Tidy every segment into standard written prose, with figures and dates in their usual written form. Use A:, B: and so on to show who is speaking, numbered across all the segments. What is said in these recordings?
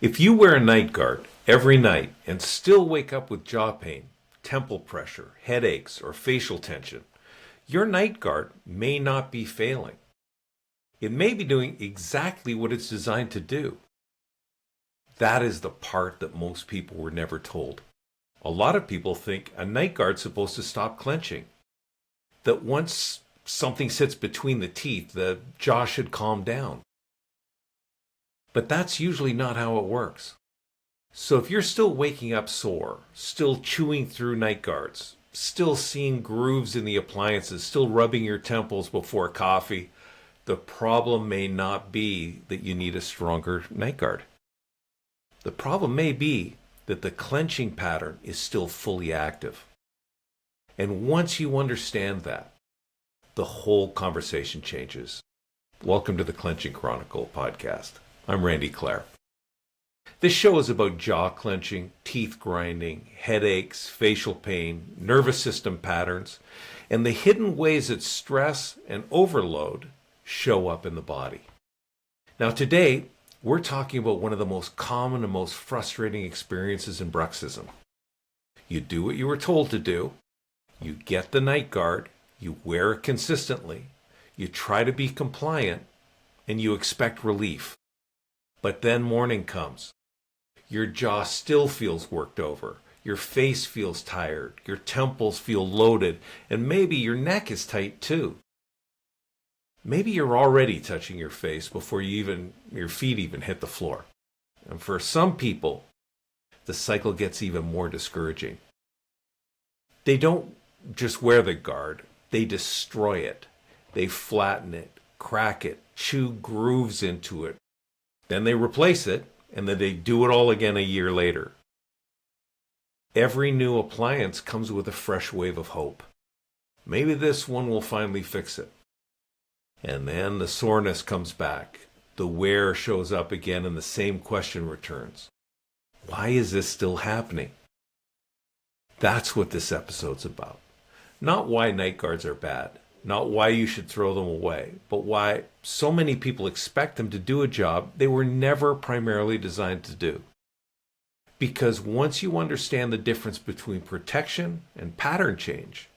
A: If you wear a night guard every night and still wake up with jaw pain, temple pressure, headaches, or facial tension, your night guard may not be failing. It may be doing exactly what it's designed to do. That is the part that most people were never told. A lot of people think a night guard's supposed to stop clenching. That once something sits between the teeth, the jaw should calm down. But that's usually not how it works. So if you're still waking up sore, still chewing through night guards, still seeing grooves in the appliances, still rubbing your temples before coffee, the problem may not be that you need a stronger night guard. The problem may be that the clenching pattern is still fully active. And once you understand that, the whole conversation changes. Welcome to the Clenching Chronicle Podcast. I'm Randy Clare. This show is about jaw clenching, teeth grinding, headaches, facial pain, nervous system patterns, and the hidden ways that stress and overload show up in the body. Now today, we're talking about one of the most common and most frustrating experiences in bruxism. You do what you were told to do, you get the night guard, you wear it consistently, you try to be compliant, and you expect relief. But then morning comes. Your jaw still feels worked over. Your face feels tired. Your temples feel loaded. And maybe your neck is tight too. Maybe you're already touching your face before your feet even hit the floor. And for some people, the cycle gets even more discouraging. They don't just wear the guard. They destroy it. They flatten it, crack it, chew grooves into it. Then they replace it, and then they do it all again a year later. Every new appliance comes with a fresh wave of hope. Maybe this one will finally fix it. And then the soreness comes back. The wear shows up again, and the same question returns. Why is this still happening? That's what this episode's about. Not why night guards are bad. Not why you should throw them away, but why so many people expect them to do a job they were never primarily designed to do. Because once you understand the difference between protection and pattern change,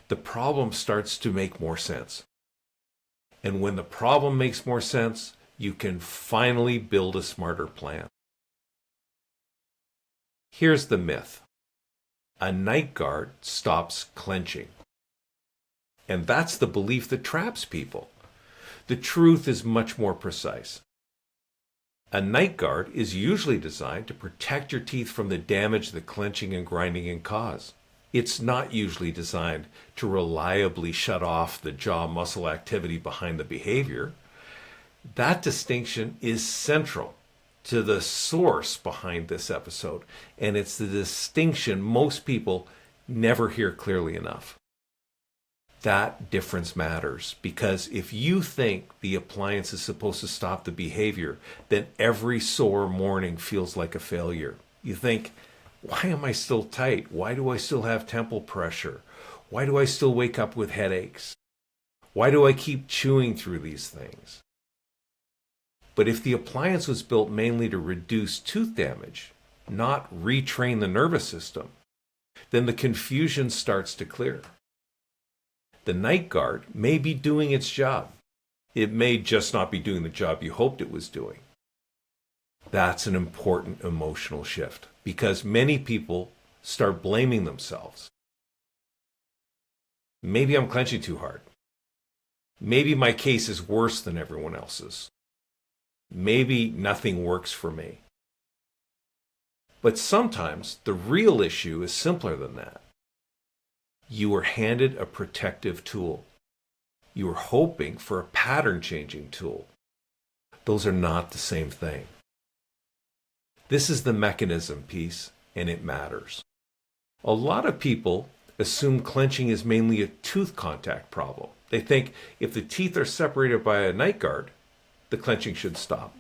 A: the problem starts to make more sense. And when the problem makes more sense, you can finally build a smarter plan. Here's the myth. A night guard stops clenching. And that's the belief that traps people. The truth is much more precise. A night guard is usually designed to protect your teeth from the damage that clenching and grinding can cause. It's not usually designed to reliably shut off the jaw muscle activity behind the behavior. That distinction is central to the source behind this episode, and it's the distinction most people never hear clearly enough. That difference matters, because if you think the appliance is supposed to stop the behavior, then every sore morning feels like a failure. You think, why am I still tight? Why do I still have temple pressure? Why do I still wake up with headaches? Why do I keep chewing through these things? But if the appliance was built mainly to reduce tooth damage, not retrain the nervous system, then the confusion starts to clear. The night guard may be doing its job. It may just not be doing the job you hoped it was doing. That's an important emotional shift, because many people start blaming themselves. Maybe I'm clenching too hard. Maybe my case is worse than everyone else's. Maybe nothing works for me. But sometimes the real issue is simpler than that. You were handed a protective tool. You were hoping for a pattern-changing tool. Those are not the same thing. This is the mechanism piece, and it matters. A lot of people assume clenching is mainly a tooth contact problem. They think if the teeth are separated by a night guard, the clenching should stop.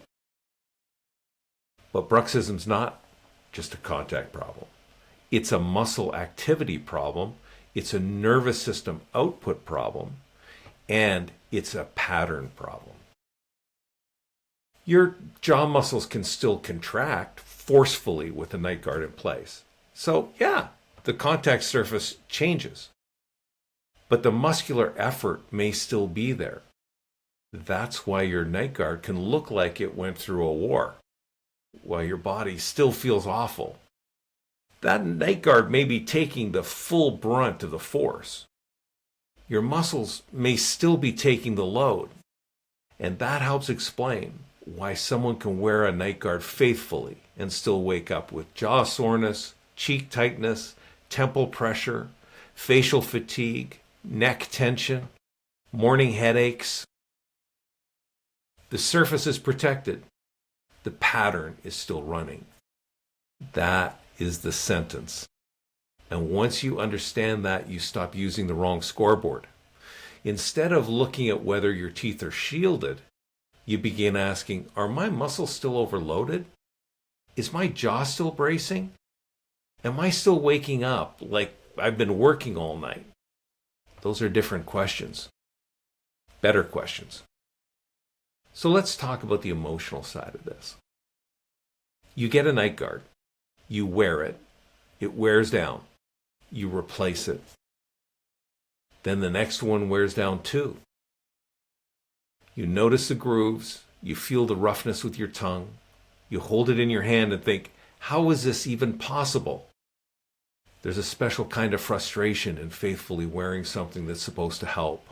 A: But bruxism's not just a contact problem. It's a muscle activity problem. It's a nervous system output problem, and it's a pattern problem. Your jaw muscles can still contract forcefully with the night guard in place. So yeah, the contact surface changes, but the muscular effort may still be there. That's why your night guard can look like it went through a war, while your body still feels awful. That night guard may be taking the full brunt of the force. Your muscles may still be taking the load, and that helps explain why someone can wear a night guard faithfully and still wake up with jaw soreness, cheek tightness, temple pressure, facial fatigue, neck tension, morning headaches. The surface is protected. The pattern is still running. That is the sentence. And once you understand that, you stop using the wrong scoreboard. Instead of looking at whether your teeth are shielded, you begin asking, are my muscles still overloaded? Is my jaw still bracing? Am I still waking up like I've been working all night? Those are different questions. Better questions. So let's talk about the emotional side of this. You get a night guard. You wear it. It wears down. You replace it. Then the next one wears down too. You notice the grooves. You feel the roughness with your tongue. You hold it in your hand and think, how is this even possible? There's a special kind of frustration in faithfully wearing something that's supposed to help,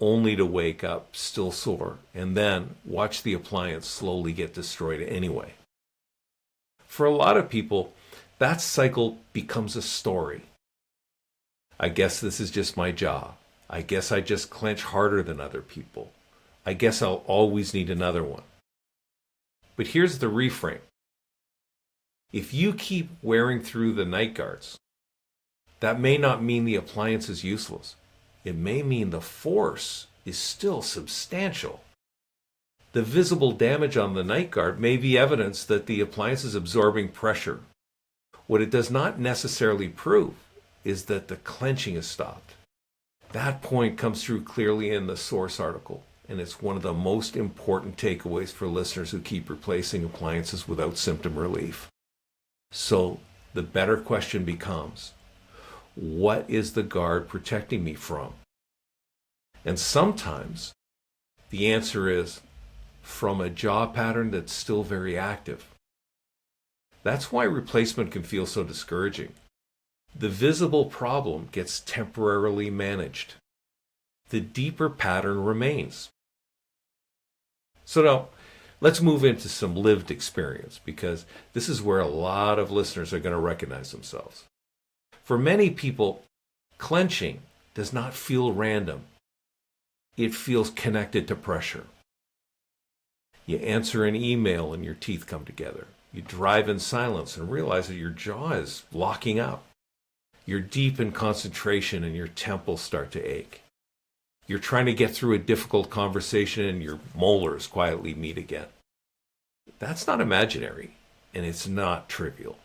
A: only to wake up still sore and then watch the appliance slowly get destroyed anyway. For a lot of people, that cycle becomes a story. I guess this is just my jaw. I guess I just clench harder than other people. I guess I'll always need another one. But here's the reframe. If you keep wearing through the night guards, that may not mean the appliance is useless. It may mean the force is still substantial. The visible damage on the night guard may be evidence that the appliance is absorbing pressure. What it does not necessarily prove is that the clenching is stopped. That point comes through clearly in the source article, and it's one of the most important takeaways for listeners who keep replacing appliances without symptom relief. So the better question becomes, what is the guard protecting me from? And sometimes the answer is from a jaw pattern that's still very active. That's why replacement can feel so discouraging. The visible problem gets temporarily managed. The deeper pattern remains. So now, let's move into some lived experience, because this is where a lot of listeners are going to recognize themselves. For many people, clenching does not feel random. It feels connected to pressure. You answer an email and your teeth come together. You drive in silence and realize that your jaw is locking up. You're deep in concentration and your temples start to ache. You're trying to get through a difficult conversation and your molars quietly meet again. That's not imaginary, and it's not trivial.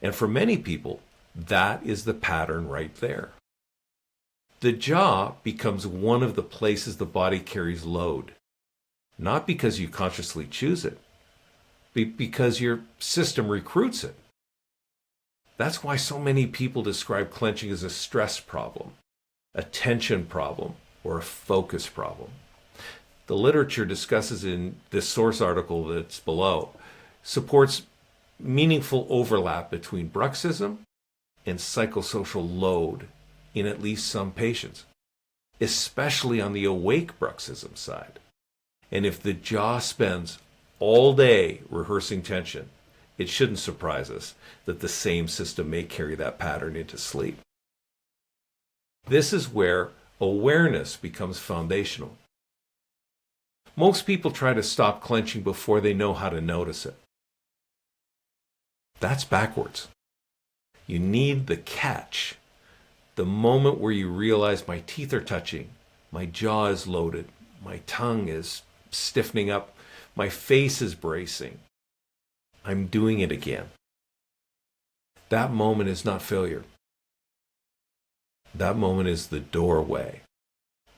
A: And for many people, that is the pattern right there. The jaw becomes one of the places the body carries load, not because you consciously choose it, but because your system recruits it. That's why so many people describe clenching as a stress problem, a tension problem, or a focus problem. The literature discusses in this source article that's below supports meaningful overlap between bruxism and psychosocial load in at least some patients, especially on the awake bruxism side. And if the jaw spends all day rehearsing tension, it shouldn't surprise us that the same system may carry that pattern into sleep. This is where awareness becomes foundational. Most people try to stop clenching before they know how to notice it. That's backwards. You need the catch, the moment where you realize my teeth are touching, my jaw is loaded, my tongue is stiffening up, my face is bracing. I'm doing it again. That moment is not failure. That moment is the doorway.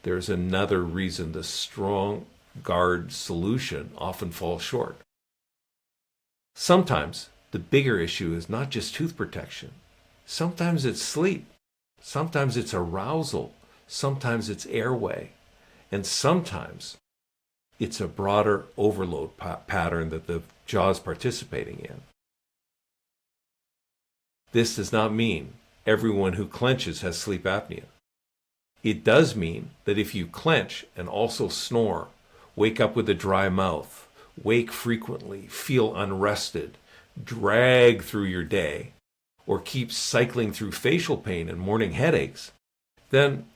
A: There's another reason the strong NightGuard solution often falls short. Sometimes the bigger issue is not just tooth protection. Sometimes it's sleep. Sometimes it's arousal. Sometimes it's airway. And sometimes it's a broader overload pattern that the jaw is participating in. This does not mean everyone who clenches has sleep apnea. It does mean that if you clench and also snore, wake up with a dry mouth, wake frequently, feel unrested, drag through your day, or keep cycling through facial pain and morning headaches, then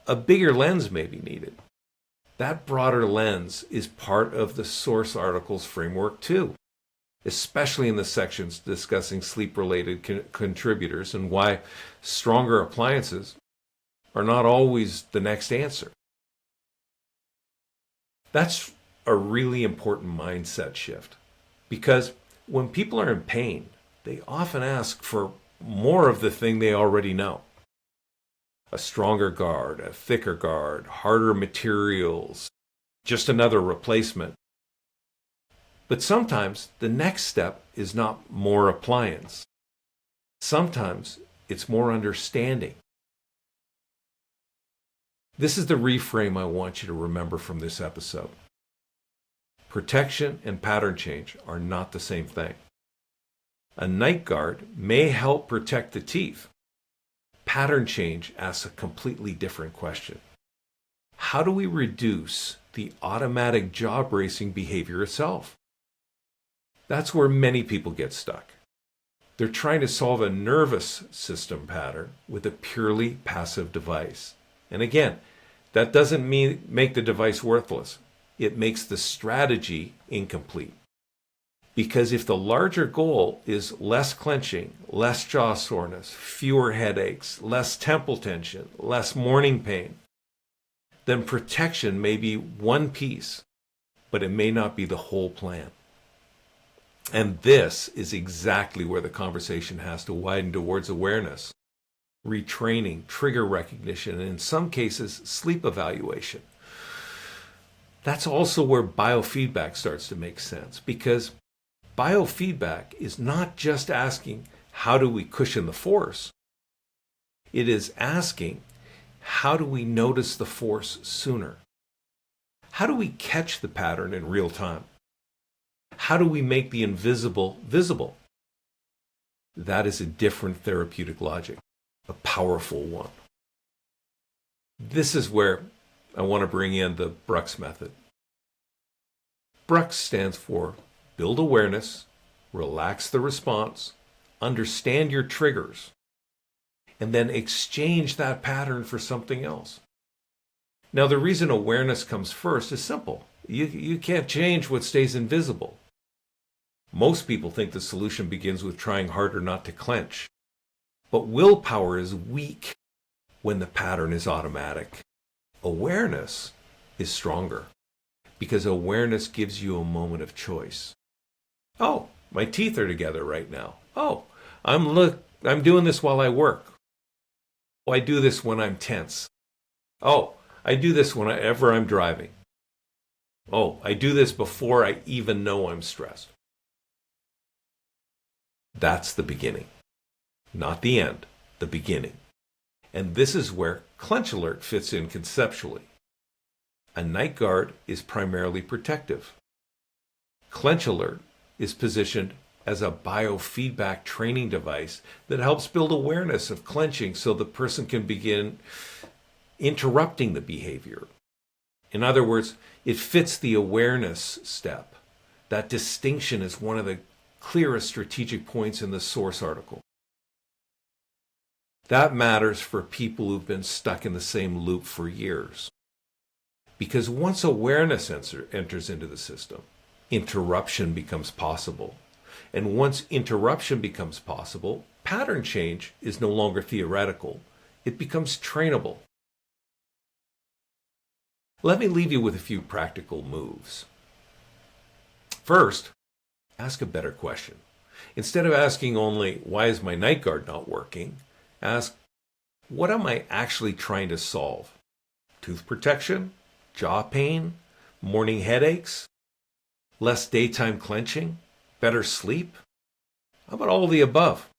A: a bigger lens may be needed. That broader lens is part of the source article's framework too, especially in the sections discussing sleep-related contributors and why stronger appliances are not always the next answer. That's a really important mindset shift, because when people are in pain, they often ask for more of the thing they already know. A stronger guard, a thicker guard, harder materials, just another replacement. But sometimes the next step is not more appliance. Sometimes it's more understanding. This is the reframe I want you to remember from this episode. Protection and pattern change are not the same thing. A NightGuard may help protect the teeth. Pattern change asks a completely different question. How do we reduce the automatic jaw bracing behavior itself? That's where many people get stuck. They're trying to solve a nervous system pattern with a purely passive device. And again, that doesn't make the device worthless. It makes the strategy incomplete. Because if the larger goal is less clenching, less jaw soreness, fewer headaches, less temple tension, less morning pain, then protection may be one piece, but it may not be the whole plan. And this is exactly where the conversation has to widen towards awareness, retraining, trigger recognition, and in some cases, sleep evaluation. That's also where biofeedback starts to make sense, because biofeedback is not just asking, how do we cushion the force? It is asking, how do we notice the force sooner? How do we catch the pattern in real time? How do we make the invisible visible? That is a different therapeutic logic, a powerful one. This is where I want to bring in the BRUX Method. BRUX stands for build awareness, relax the response, understand your triggers, and then exchange that pattern for something else. Now, the reason awareness comes first is simple. You can't change what stays invisible. Most people think the solution begins with trying harder not to clench. But willpower is weak when the pattern is automatic. Awareness is stronger, because awareness gives you a moment of choice. Oh, my teeth are together right now. Oh, I'm doing this while I work. Oh, I do this when I'm tense. Oh, I do this whenever I'm driving. Oh, I do this before I even know I'm stressed. That's the beginning. Not the end, the beginning. And this is where ClenchAlert fits in conceptually. A NightGuard is primarily protective. ClenchAlert is positioned as a biofeedback training device that helps build awareness of clenching so the person can begin interrupting the behavior. In other words, it fits the awareness step. That distinction is one of the clearest strategic points in the source article. That matters for people who've been stuck in the same loop for years. Because once awareness enters into the system, interruption becomes possible. And once interruption becomes possible, pattern change is no longer theoretical. It becomes trainable. Let me leave you with a few practical moves. First, ask a better question. Instead of asking only, why is my NightGuard not working? Ask, what am I actually trying to solve? Tooth protection? Jaw pain? Morning headaches? Less daytime clenching? Better sleep? How about all the above?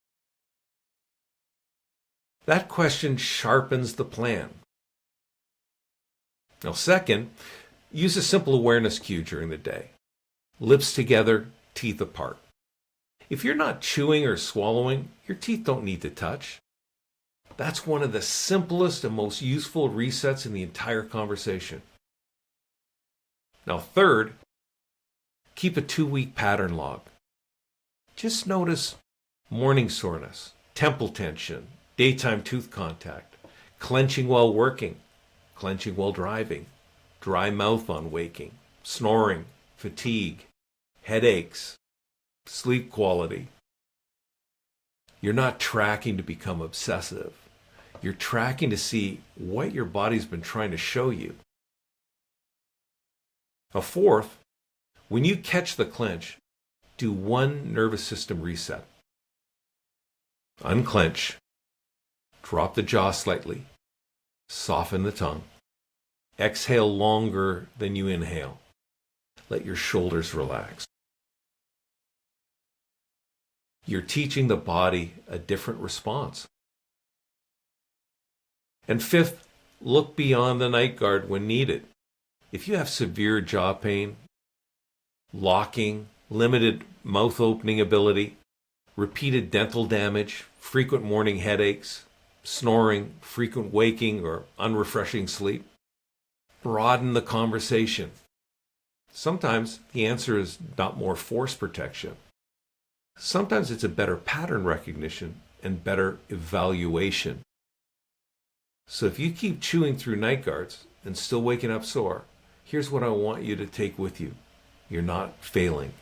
A: That question sharpens the plan. Now, second, use a simple awareness cue during the day. Lips together, teeth apart. If you're not chewing or swallowing, your teeth don't need to touch. That's one of the simplest and most useful resets in the entire conversation. Now, third, keep a 2-week pattern log. Just notice morning soreness, temple tension, daytime tooth contact, clenching while working, clenching while driving, dry mouth on waking, snoring, fatigue, headaches, sleep quality. You're not tracking to become obsessive. You're tracking to see what your body's been trying to show you. A fourth, when you catch the clench, do one nervous system reset. Unclench. Drop the jaw slightly. Soften the tongue. Exhale longer than you inhale. Let your shoulders relax. You're teaching the body a different response. And fifth, look beyond the NightGuard when needed. If you have severe jaw pain, locking, limited mouth opening ability, repeated dental damage, frequent morning headaches, snoring, frequent waking, or unrefreshing sleep, broaden the conversation. Sometimes the answer is not more force protection. Sometimes it's a better pattern recognition and better evaluation. So if you keep chewing through NightGuards and still waking up sore, here's what I want you to take with you. You're not failing.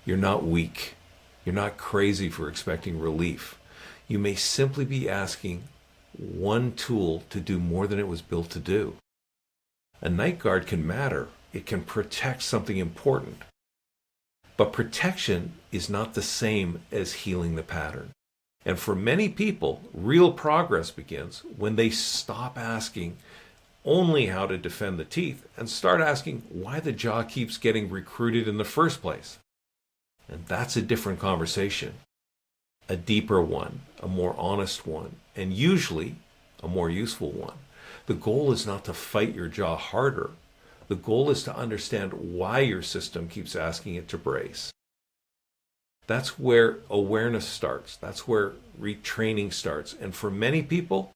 A: You're not weak. You're not crazy for expecting relief. You may simply be asking one tool to do more than it was built to do. A NightGuard can matter. It can protect something important. But protection is not the same as healing the pattern. And for many people, real progress begins when they stop asking only how to defend the teeth and start asking why the jaw keeps getting recruited in the first place. And that's a different conversation. A deeper one, a more honest one, and usually a more useful one. The goal is not to fight your jaw harder. The goal is to understand why your system keeps asking it to brace. That's where awareness starts. That's where retraining starts. And for many people,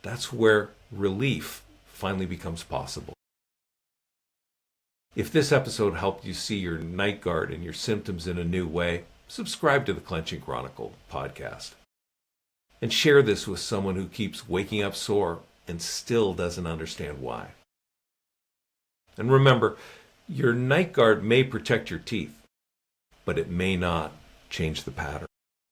A: that's where relief finally becomes possible. If this episode helped you see your NightGuard and your symptoms in a new way, subscribe to the Clenching Chronicle Podcast. And share this with someone who keeps waking up sore and still doesn't understand why. And remember, your NightGuard may protect your teeth, but it may not change the pattern.